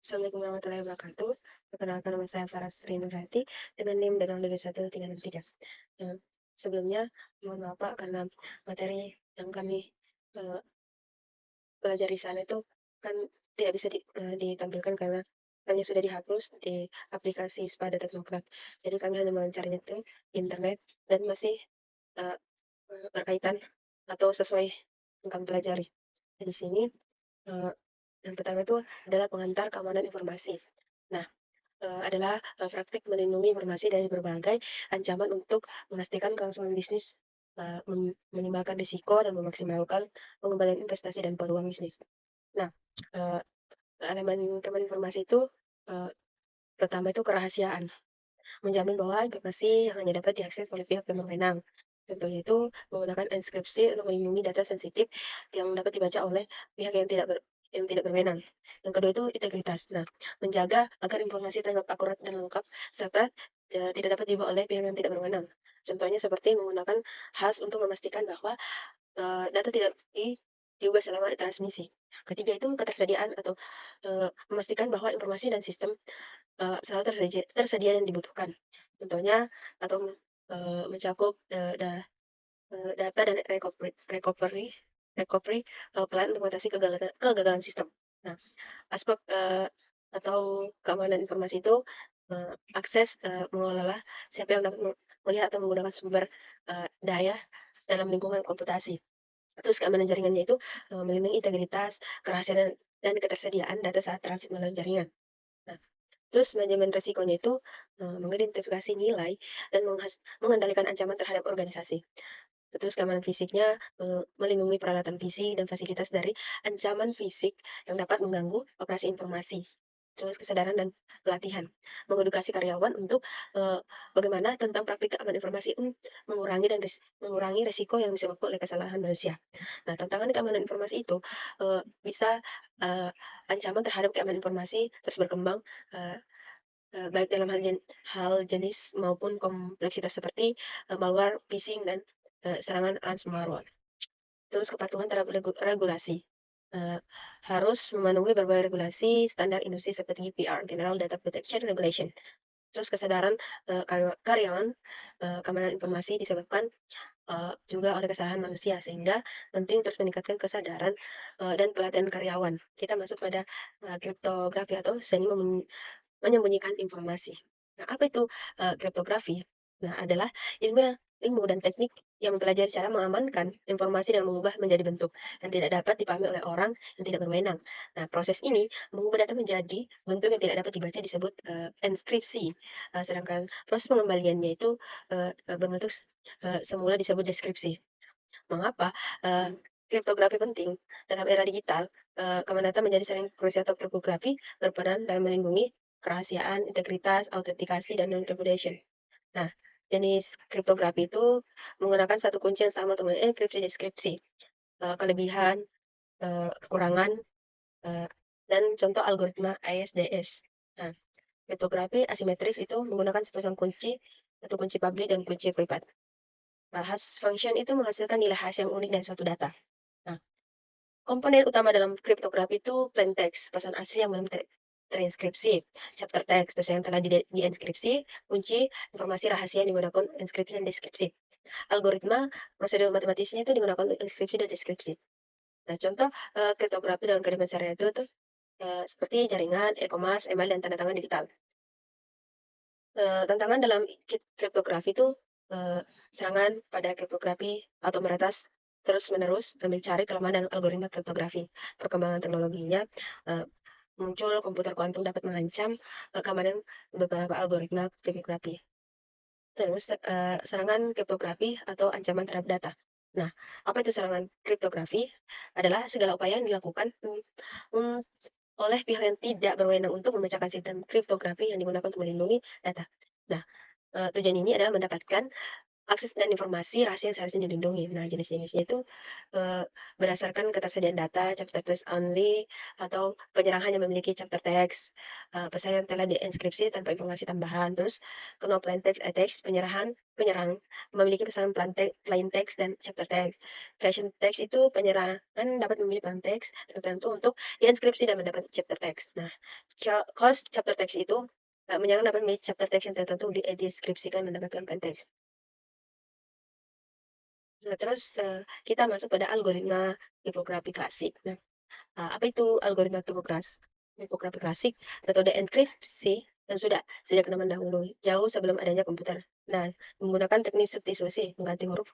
Assalamualaikum warahmatullahi wabarakatuh. Perkenalkan nama saya Farah Sri Nurhati dengan NIM 82363. Sebelumnya mohon maaf Pak karena materi yang kami eh, pelajari di sana itu kan tidak bisa ditampilkan karena hanya sudah dihapus di aplikasi Spada Teknokrat. Jadi kami hanya mencarinya di internet dan masih eh, berkaitan atau sesuai yang kami pelajari. Di sini eh, yang pertama itu adalah pengantar keamanan informasi. Nah, adalah praktik melindungi informasi dari berbagai ancaman untuk memastikan kelangsungan bisnis, meminimalkan risiko, dan memaksimalkan pengembalian investasi dan peluang bisnis. Nah, uh, elemen keamanan informasi itu uh, pertama itu kerahasiaan, menjamin bahwa informasi hanya dapat diakses oleh pihak yang berwenang. Contohnya itu menggunakan enkripsi untuk melindungi data sensitif yang dapat dibaca oleh pihak yang tidak berwenang. Yang kedua itu integritas. Nah, menjaga agar informasi tetap akurat dan lengkap serta tidak dapat dibawa oleh pihak yang tidak berwenang. Contohnya seperti menggunakan hash untuk memastikan bahwa data tidak diubah selama transmisi. Ketiga itu ketersediaan atau memastikan bahwa informasi dan sistem selalu tersedia dan dibutuhkan. Contohnya atau mencakup data dan recovery plan untuk mengatasi kegagalan sistem. Nah, aspek atau keamanan informasi itu akses mengelola siapa yang dapat melihat atau menggunakan sumber daya dalam lingkungan komputasi. Terus keamanan jaringannya itu melindungi integritas, kerahasiaan, dan ketersediaan data saat transit melalui jaringan. Nah, terus manajemen risikonya itu mengidentifikasi nilai dan mengendalikan ancaman terhadap organisasi. Terus keamanan fisiknya melindungi peralatan fisik dan fasilitas dari ancaman fisik yang dapat mengganggu operasi informasi. Terus kesadaran dan pelatihan, mengedukasi karyawan untuk bagaimana tentang praktik keamanan informasi mengurangi risiko yang disebabkan oleh kesalahan manusia. Nah, tantangan keamanan informasi itu bisa ancaman terhadap keamanan informasi terus berkembang uh, baik dalam hal jenis maupun kompleksitas seperti malware, phishing, dan serangan ransomware. Terus kepatuhan terhadap regulasi. Uh, harus memenuhi berbagai regulasi standar industri seperti GDPR, General Data Protection Regulation. Terus kesadaran karyawan keamanan informasi disebabkan juga oleh kesalahan manusia, sehingga penting terus meningkatkan kesadaran dan pelatihan karyawan. Kita masuk pada kriptografi atau seni menyembunyikan informasi. Nah, apa itu kriptografi? Nah, adalah ilmu ilmu dan teknik yang mempelajari cara mengamankan informasi dan mengubah menjadi bentuk yang tidak dapat dipahami oleh orang yang tidak berwenang. Nah, proses ini mengubah data menjadi bentuk yang tidak dapat dibaca disebut enskripsi. Sedangkan proses pengembaliannya itu berbentuk semula disebut deskripsi. Mengapa kriptografi penting dalam era digital? Keamanan data menjadi sering krusial atau kriptografi berperan dalam melindungi kerahasiaan, integritas, autentikasi, dan non-repudiation. Nah, jenis kriptografi itu menggunakan satu kunci yang sama untuk mengenkripsi deskripsi, kelebihan, kekurangan, dan contoh algoritma ISDS. Nah, kriptografi asimetris itu menggunakan sepasang kunci, satu kunci publik dan kunci privat. Nah, hash function itu menghasilkan nilai hash yang unik dari suatu data. Nah, komponen utama dalam kriptografi itu plain text, pesan asli yang belum terinskripsi, chapter text, pesan yang telah dienkripsi, kunci, informasi rahasia yang digunakan inskripsi dan deskripsi. Algoritma, prosedur matematisnya itu digunakan untuk inskripsi dan deskripsi. Nah, contoh kriptografi dalam kehidupan sehari-hari itu tuh seperti jaringan, e-commerce, email, dan tanda tangan digital. Tantangan dalam kriptografi itu serangan pada kriptografi atau meretas terus-menerus mencari kelemahan dalam algoritma kriptografi. Perkembangan teknologinya muncul komputer kuantum dapat mengancam keamanan beberapa algoritma kriptografi. Terus serangan kriptografi atau ancaman terhadap data. Nah, apa itu serangan kriptografi? Adalah segala upaya yang dilakukan oleh pihak yang tidak berwenang untuk memecahkan sistem kriptografi yang digunakan untuk melindungi data. Nah, tujuan ini adalah mendapatkan akses dan informasi rahasia yang seharusnya dilindungi. Nah, jenis-jenisnya itu berdasarkan ketersediaan data, chapter text only, atau penyerang hanya memiliki chapter text, pesan yang telah dienkripsi tanpa informasi tambahan. Terus, kena plain text attacks, penyerang memiliki pesan plain text dan chapter text. Caption text itu penyerangan dapat memilih plain text tertentu untuk dienkripsi dan mendapat chapter text. Nah, cause chapter text itu menyerang dapat memilih chapter text yang tertentu dideskripsikan mendapatkan plain text. Nah, terus kita masuk pada algoritma kripografi klasik. Nah, apa itu algoritma kripografi klasik? Metode enkripsi dan sudah sejak zaman dahulu, jauh sebelum adanya komputer. Nah, menggunakan teknik substitusi, mengganti huruf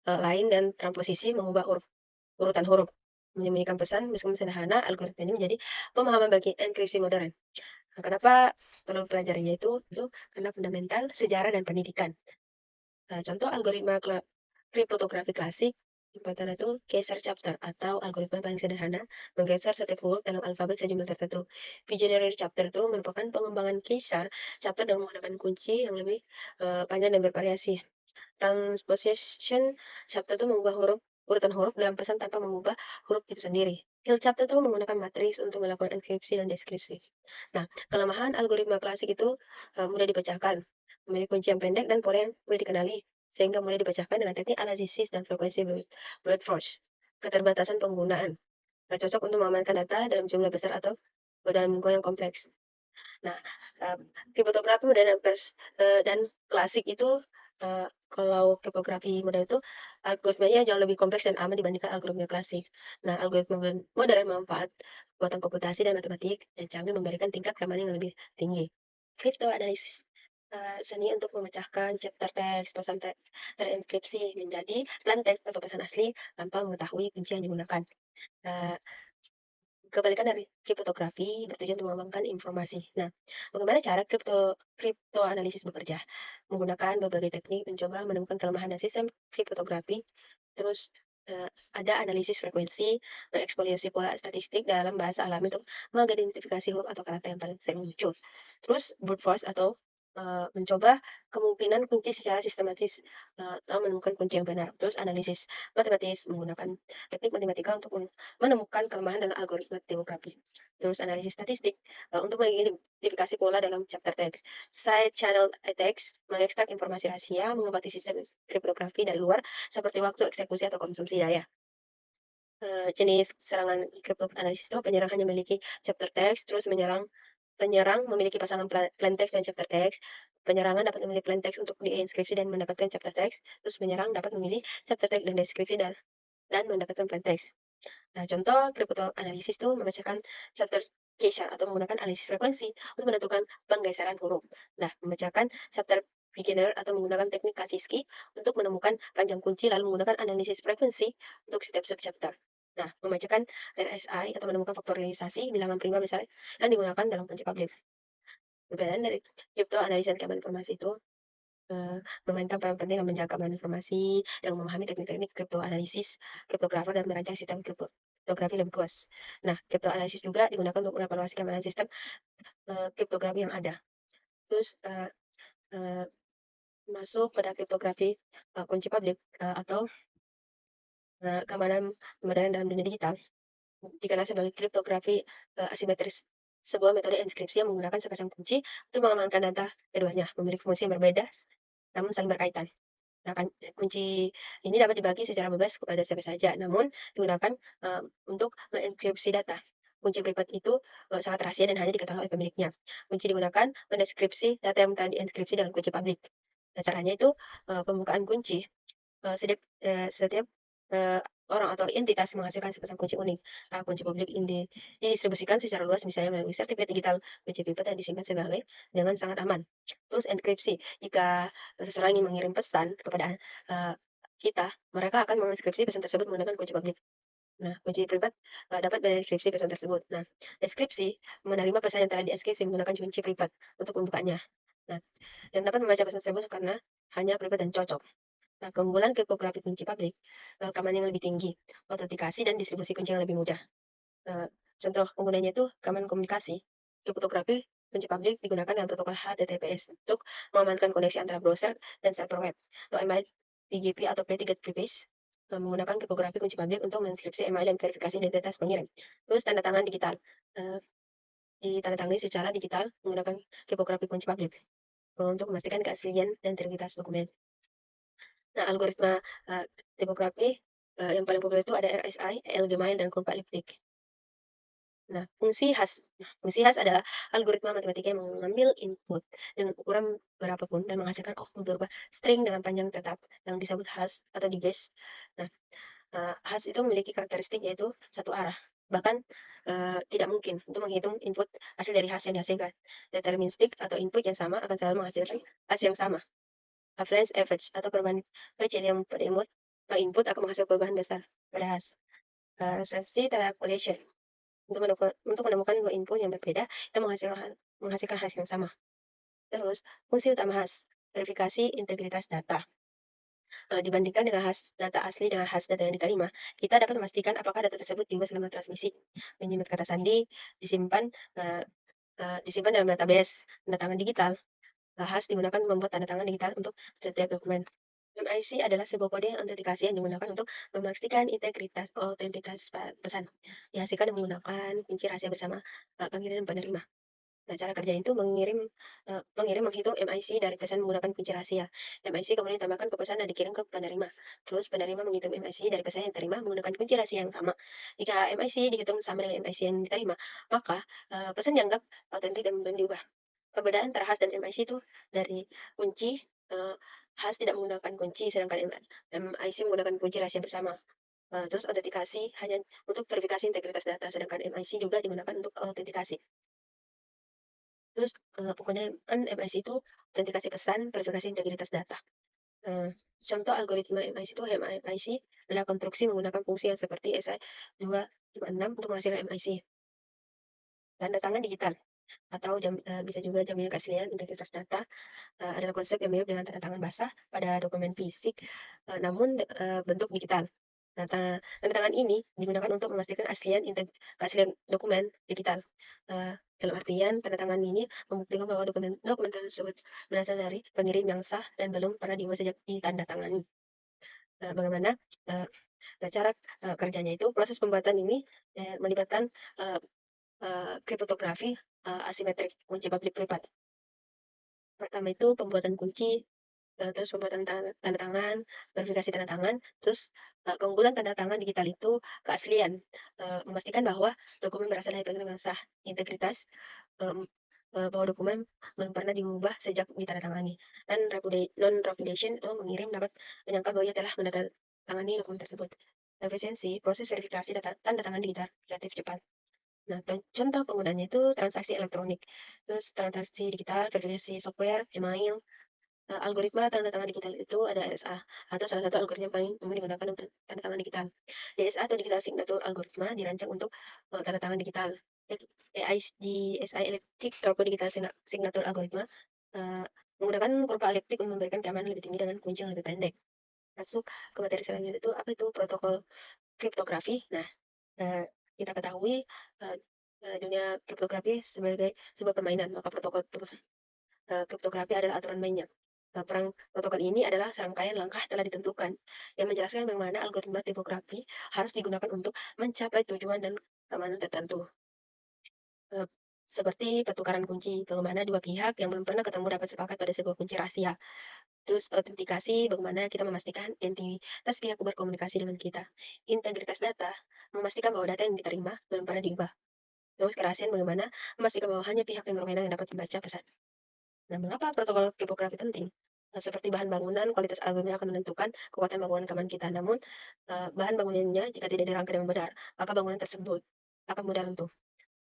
lain dan transposisi, mengubah urutan huruf, menyembunyikan pesan meskipun sederhana. Algoritma ini menjadi pemahaman bagi enkripsi modern. Nah, kenapa perlu pelajarinya itu karena fundamental, sejarah, dan pendidikan. Nah, contoh algoritma kriptografi klasik yang pertama itu geser chapter atau algoritma paling sederhana menggeser setiap huruf dalam alfabet sejumlah tertentu. Visionary chapter itu merupakan pengembangan geser chapter dengan menggunakan kunci yang lebih panjang dan bervariasi. Transposition chapter itu mengubah urutan huruf dalam pesan tanpa mengubah huruf itu sendiri. Hill chapter itu menggunakan matriks untuk melakukan enkripsi dan deskripsi. Nah, kelemahan algoritma klasik itu mudah dipecahkan, memiliki kunci yang pendek dan pola yang mudah dikenali, sehingga mudah dipecahkan dengan teknik analisis dan frekuensi brute force. Keterbatasan penggunaan, cocok untuk mengamankan data dalam jumlah besar atau dalam lingkungan yang kompleks. Nah, kriptografi modern dan klasik itu kalau kriptografi modern itu algoritmanya jauh lebih kompleks dan aman dibandingkan algoritma klasik. Nah, algoritma modern memanfaat kekuatan komputasi dan matematik dan canggih memberikan tingkat keamanan yang lebih tinggi. Crypto analisis seni untuk memecahkan chapter text, pesan terinskripsi menjadi plain text atau pesan asli tanpa mengetahui kunci yang digunakan. Uh, Kebalikan dari kriptografi bertujuan untuk mengembangkan informasi. Nah, bagaimana cara kripto analisis bekerja? Menggunakan berbagai teknik mencoba menemukan kelemahan dan sistem kriptografi. Terus ada analisis frekuensi, mengeksplorasi pola statistik dalam bahasa alami untuk mengidentifikasi huruf atau kata yang paling sering muncul. Terus brute force atau mencoba kemungkinan kunci secara sistematis atau menemukan kunci yang benar. Terus analisis matematis menggunakan teknik matematika untuk menemukan kelemahan dalam algoritma demografi. Terus analisis statistik untuk mengidentifikasi pola dalam chapter text. Side channel attacks mengekstrak informasi rahasia, mengobati sistem kriptografi dari luar seperti waktu eksekusi atau konsumsi daya. Jenis serangan kriptoanalisis itu penyerang hanya memiliki chapter text, terus penyerang memiliki pasangan plain text dan chapter text. Penyerangan dapat memilih plain text untuk diinskripsi dan mendapatkan chapter text. Terus penyerang dapat memilih chapter text dan deskripsi dan mendapatkan plain text. Nah, contoh kriptoanalisis itu membacakan chapter geser atau menggunakan analisis frekuensi untuk menentukan penggeseran huruf. Nah, membacakan chapter beginner atau menggunakan teknik Kashiski untuk menemukan panjang kunci lalu menggunakan analisis frekuensi untuk setiap subchapter. Nah, membacakan RSI atau menemukan faktorisasi bilangan prima misalnya yang digunakan dalam kunci publik. Perbedaan dari kriptoanalisis dan keamanan informasi itu memainkan peran penting dalam menjaga keamanan informasi dan memahami teknik-teknik kriptoanalisis, kriptografer, dan merancang sistem kriptografi lebih luas. Nah, kriptoanalisis juga digunakan untuk mengevaluasi keamanan sistem kriptografi yang ada. Terus masuk pada kriptografi kunci publik atau keamanan modern dalam dunia digital dikenal sebagai kriptografi asimetris, sebuah metode inskripsi yang menggunakan sepasang kunci untuk mengamankan data keduanya memiliki fungsi yang berbeda namun saling berkaitan. Nah, kunci ini dapat dibagi secara bebas kepada siapa saja, namun digunakan untuk mengenkripsi data. Kunci privat itu sangat rahasia dan hanya diketahui oleh pemiliknya. Kunci digunakan mendeskripsi data yang telah dienkripsi dengan kunci publik. Nah, caranya itu pembukaan kunci. Setiap orang atau entitas menghasilkan sepasang kunci unik. Kunci publik ini didistribusikan secara luas misalnya melalui sertifikat digital kunci privat yang disimpan sebagai dengan sangat aman. Terus enkripsi, jika seseorang ingin mengirim pesan kepada kita, mereka akan menginskripsi pesan tersebut menggunakan kunci publik. Nah, kunci privat dapat menginskripsi pesan tersebut. Nah, deskripsi menerima pesan yang telah dienkripsi menggunakan kunci privat untuk membukanya. Nah, dan dapat membaca pesan tersebut karena hanya privat dan cocok. Nah, keunggulan kriptografi kunci publik, keamanan yang lebih tinggi, autentikasi dan distribusi kunci yang lebih mudah. Contoh penggunanya itu keamanan komunikasi. Kriptografi kunci publik digunakan dalam protokol HTTPS untuk mengamankan koneksi antara browser dan server web. Atau PGP atau Pretty Good Preface, menggunakan kriptografi kunci publik untuk menenskripsi email dan verifikasi identitas pengirim. Terus tanda tangan digital, ditandatangani secara digital menggunakan kriptografi kunci publik untuk memastikan keaslian dan integritas dokumen. Nah, algoritma kriptografi yang paling populer itu ada RSI, L-Gmail, dan kurva eliptik. Nah, fungsi has adalah algoritma matematika yang mengambil input dengan ukuran berapapun dan menghasilkan output berupa string dengan panjang tetap yang disebut hash atau diges. Nah, hash itu memiliki karakteristik yaitu satu arah. Bahkan tidak mungkin untuk menghitung input hasil dari hash yang dihasilkan. Deterministik atau input yang sama akan selalu menghasilkan hash yang sama. Avalanche effect atau perubahan kecil yang pada input akan menghasilkan perubahan besar pada hash. Recursive interpolation untuk menemukan dua input yang berbeda yang menghasilkan hasil yang sama. Terus, fungsi utama hash, verifikasi integritas data. Dibandingkan dengan hash data asli dengan hash data yang diterima, kita dapat memastikan apakah data tersebut diubah selama transmisi. Menyimak kata sandi disimpan dalam database tanda tangan digital. Hash digunakan membuat tanda tangan digital untuk setiap dokumen. MIC adalah sebuah kode autentikasi yang digunakan untuk memastikan integritas autentitas pesan. Dihasilkan menggunakan kunci rahasia bersama pengirim dan penerima. Nah, cara kerja itu mengirim menghitung MIC dari pesan menggunakan kunci rahasia. MIC kemudian ditambahkan ke pesan dan dikirim ke penerima. Terus penerima menghitung MIC dari pesan yang diterima menggunakan kunci rahasia yang sama. Jika MIC dihitung sama dengan MIC yang diterima, maka pesan dianggap autentik dan belum diubah. Perbedaan antara hash dan MIC itu dari kunci, hash tidak menggunakan kunci, sedangkan MIC menggunakan kunci rahasia bersama. Terus autentikasi hanya untuk verifikasi integritas data, sedangkan MIC juga digunakan untuk autentikasi. Terus pokoknya MIC itu autentikasi pesan, verifikasi integritas data. Contoh algoritma MIC itu MIC adalah konstruksi menggunakan fungsi yang seperti SI256 untuk menghasilkan MIC. Tanda tangan digital atau bisa juga jaminan keaslian integritas data adalah konsep yang mirip dengan tanda tangan basah pada dokumen fisik, namun bentuk digital. Nah, tanda tangan ini digunakan untuk memastikan keaslian dokumen digital. Dalam artian, tanda tangan ini membuktikan bahwa dokumen tersebut berasal dari pengirim yang sah dan belum pernah diubah sejak ditandatangani. Bagaimana cara kerjanya itu? Proses pembuatan ini melibatkan kriptografi asimetrik kunci publik privat. Pertama itu pembuatan kunci, terus pembuatan tanda tangan, verifikasi tanda tangan, terus keunggulan tanda tangan digital itu keaslian, memastikan bahwa dokumen berasal dari pengirim yang sah, integritas, bahwa dokumen belum pernah diubah sejak ditandatangani, dan non-repudiation itu mengirim dapat menyangkal bahwa ia telah menandatangani dokumen tersebut. Efisiensi proses verifikasi tanda tangan digital relatif cepat. Nah, contoh penggunaannya itu transaksi elektronik, terus transaksi digital, verifikasi software, email, algoritma tanda tangan digital itu ada RSA atau salah satu algoritma yang paling umum digunakan untuk tanda tangan digital. DSA atau digital signature algoritma dirancang untuk tanda tangan digital. DSI elliptic Curve digital signature algoritma menggunakan kurva elliptik untuk memberikan keamanan lebih tinggi dengan kunci yang lebih pendek. Masuk ke materi selanjutnya itu apa itu protokol kriptografi. Nah, kita ketahui dunia kriptografi sebagai sebuah permainan, maka protokol kriptografi adalah aturan mainnya. Perang protokol ini adalah serangkaian langkah telah ditentukan yang menjelaskan bagaimana algoritma kriptografi harus digunakan untuk mencapai tujuan dan keamanan tertentu. Seperti pertukaran kunci, bagaimana dua pihak yang belum pernah ketemu dapat sepakat pada sebuah kunci rahasia. Terus autentikasi, bagaimana kita memastikan identitas pihak berkomunikasi dengan kita. Integritas data, memastikan bahwa data yang diterima belum pernah diubah. Terus kerahasiaan, bagaimana memastikan bahwa hanya pihak yang berwenang yang dapat membaca pesan. Nah, mengapa protokol kriptografi penting? Seperti bahan bangunan, kualitas algoritma akan menentukan kekuatan bangunan keamanan kita. Namun, bahan bangunannya jika tidak dirangkai dengan benar, maka bangunan tersebut akan mudah runtuh.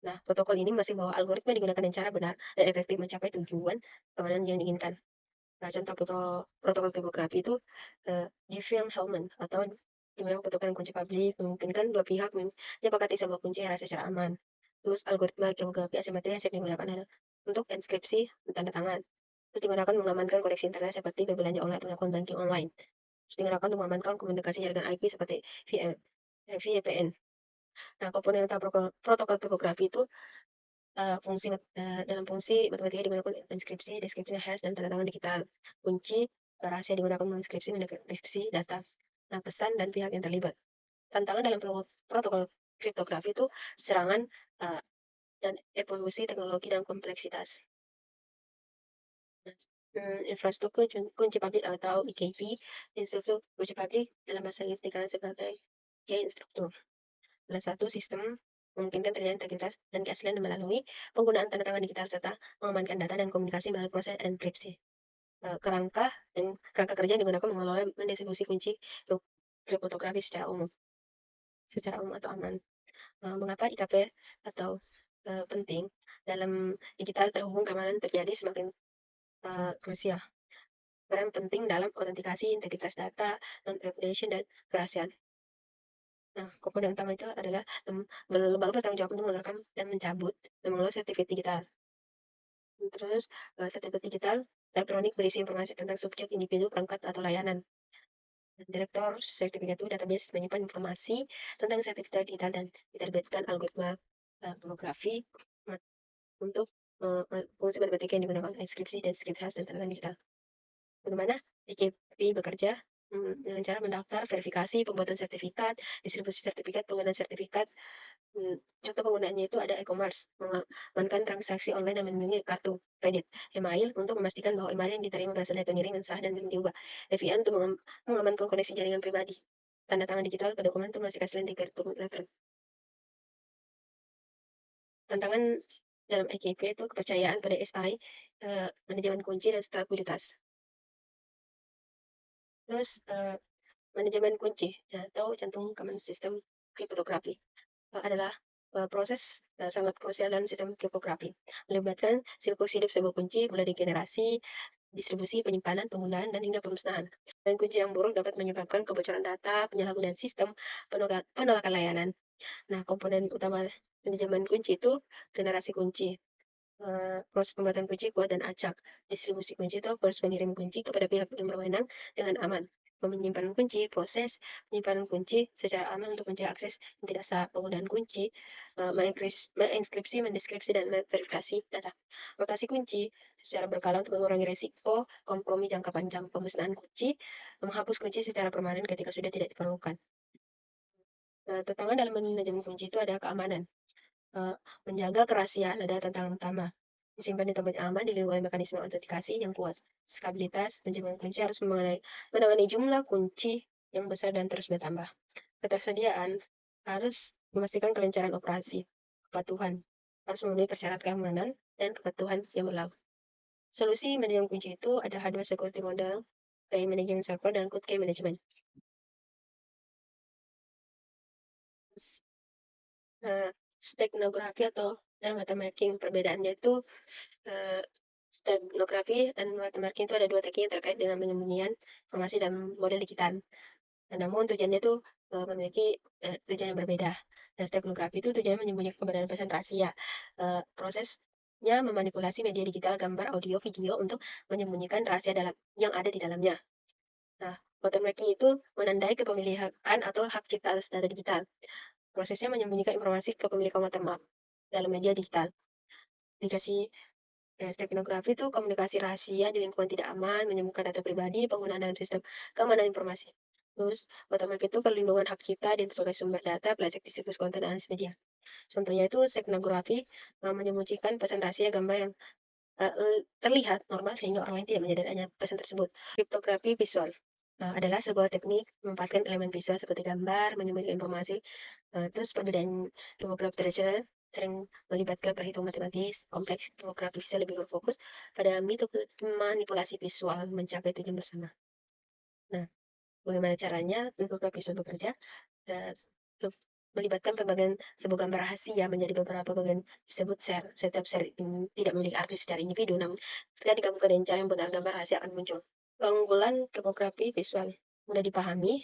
Nah, protokol ini masih bahwa algoritma digunakan dengan cara benar dan efektif mencapai tujuan keamanan yang diinginkan. Nah, contoh protokol kriptografi itu Diffie-Hellman atau dimana pertukaran kunci publik memungkinkan dua pihak menyepakati sebuah kunci yang rahasia secara aman. Terus algoritma kriptografi asimetris yang digunakan untuk inskripsi tanda tangan. Terus digunakan mengamankan koneksi internet seperti berbelanja online atau akun banking online. Terus digunakan untuk mengamankan komunikasi jaringan IP seperti VPN. Nah, komponen utama protokol kriptografi itu dalam fungsi matematika digunakan inskripsi, deskripsi hash, dan tanda tangan digital. Kunci rahasia digunakan mengeskripsi, mendekripsi data, pesan dan pihak yang terlibat. Tantangan dalam protokol kriptografi itu serangan dan evolusi teknologi dan kompleksitas. Infrastruktur kunci publik atau IKP, infrastruktur kunci publik dalam bahasa Inggris dikenal sebagai key instruktur. Salah satu sistem memungkinkan terjadi integritas dan keaslian melalui penggunaan tanda tangan digital serta mengamankan data dan komunikasi melalui proses enkripsi. Kerangka kerja yang digunakan mengelola mendistribusi kunci kriptografi secara umum atau aman. Mengapa IKP atau penting dalam digital terhubung keamanan terjadi semakin krusial. Peran penting dalam autentikasi, integritas data, non-repudiation, dan kerahasiaan. Nah, komponen utama itu adalah lembaga bertanggung jawab untuk mengeluarkan dan mencabut dan mengelola sertifikat digital. Terus, sertifikat digital elektronik berisi informasi tentang subjek, individu, perangkat, atau layanan. Direktur sertifikat itu database menyimpan informasi tentang sertifikat digital dan diterbitkan algoritma kriptografi untuk fungsi matematika yang digunakan untuk inskripsi dan skrip khas dan tanda digital. Bagaimana IKP bekerja? Dengan cara mendaftar, verifikasi, pembuatan sertifikat, distribusi sertifikat, penggunaan sertifikat. Contoh penggunaannya itu ada e-commerce, mengamankan transaksi online dan melindungi kartu kredit. Email untuk memastikan bahwa email yang diterima berasal dari pengiriman sah dan belum diubah. VPN untuk mengamankan koneksi jaringan pribadi. Tanda tangan digital pada dokumen untuk memastikan asli di kartu elektronik. Tantangan dalam IKP itu kepercayaan pada SI, manajemen kunci dan stabilitas. Terus manajemen kunci atau jantung keamanan sistem kriptografi adalah proses sangat krusial dalam sistem kriptografi, melibatkan siklus hidup sebuah kunci mulai dari generasi, distribusi, penyimpanan, penggunaan, dan hingga pemusnahan. Dan kunci yang buruk dapat menyebabkan kebocoran data, penyalahgunaan sistem, penolakan layanan. Nah, komponen utama manajemen kunci itu generasi kunci, proses pembuatan kunci kuat dan acak. Distribusi kunci itu proses mengirim kunci kepada pihak yang berwenang dengan aman. Menyimpan kunci, proses penyimpanan kunci secara aman untuk mencegah akses yang tidak sah. Penggunaan kunci, menginskripsi, mendeskripsi, dan verifikasi data. Rotasi kunci secara berkala untuk mengurangi risiko kompromi jangka panjang. Pemusnahan kunci, menghapus kunci secara permanen ketika sudah tidak diperlukan. Tantangan dalam manajemen kunci itu ada keamanan. Menjaga kerahasiaan ada tantangan utama. Disimpan di tempat yang aman, dilindungi oleh mekanisme autentikasi yang kuat. Stabilitas, manajemen kunci harus menangani jumlah kunci yang besar dan terus bertambah. Ketersediaan harus memastikan kelancaran operasi. Kepatuhan harus memenuhi persyarat keamanan dan kepatuhan yang berlaku. Solusi manajemen kunci itu ada hardware security model, key management server, dan code key management. Stegnografi atau dan watermarking, perbedaannya itu stegnografi dan watermarking itu ada dua teknik yang terkait dengan penyembunyian informasi dalam model digital. Namun tujuannya itu memiliki tujuan yang berbeda. Dan stegnografi itu tujuannya menyembunyikan kebenaran pesan rahasia. Prosesnya memanipulasi media digital, gambar, audio, video untuk menyembunyikan rahasia yang ada di dalamnya. Nah, watermarking itu menandai kepemilikan atau hak cipta atas data digital. Prosesnya menyembunyikan informasi kepemilikan watermark dalam media digital. Aplikasi stegnografi itu komunikasi rahasia di lingkungan tidak aman, menyembunyikan data pribadi, penggunaan dalam sistem keamanan informasi. Terus, watermark itu perlindungan hak cipta di berbagai sumber data, belajar distribusi konten analis media. Contohnya itu stegnografi menyembunyikan pesan rahasia gambar yang terlihat normal sehingga orang lain tidak menyadari adanya pesan tersebut. Kriptografi visual adalah sebuah teknik memanfaatkan elemen visual seperti gambar, menyembunyikan informasi. Terus perbedaan kriptografi tradisional sering melibatkan perhitungan matematis, kompleks. Kriptografi visual lebih berfokus pada manipulasi visual mencapai tujuan bersama. Nah, bagaimana caranya kriptografi visual bekerja? Melibatkan pembagian sebuah gambar rahasia menjadi beberapa bagian disebut share. Setiap share ini tidak memiliki arti secara individu, namun ketika digabungkan dengan cara yang benar, gambar rahasia akan muncul. Keunggulan kriptografi visual mudah dipahami,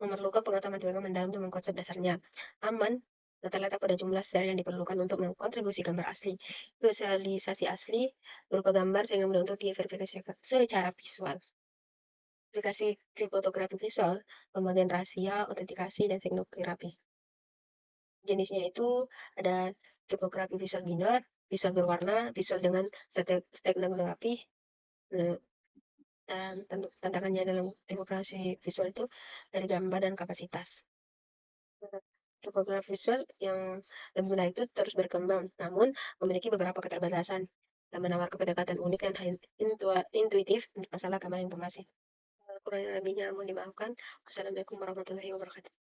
memerlukan pengetahuan matematika mendalam untuk mengkonsep dasarnya. Aman, terletak pada jumlah share yang diperlukan untuk mengkontribusi gambar asli. Visualisasi asli berupa gambar sehingga mudah untuk diverifikasi secara visual. Aplikasi kriptografi visual, pembagian rahasia, autentikasi, dan stegnografi. Jenisnya itu ada kriptografi visual binar, visual berwarna, visual dengan stegnografi, dan tantangannya dalam tipografi visual itu dari gambar dan kapasitas. Tipografi visual yang lebih mudah itu terus berkembang, namun memiliki beberapa keterbatasan dan menawarkan pendekatan unik dan intuitif untuk masalah keamanan informasi. Kurang lebihnya mohon dimaafkan. Wassalamualaikum warahmatullahi wabarakatuh.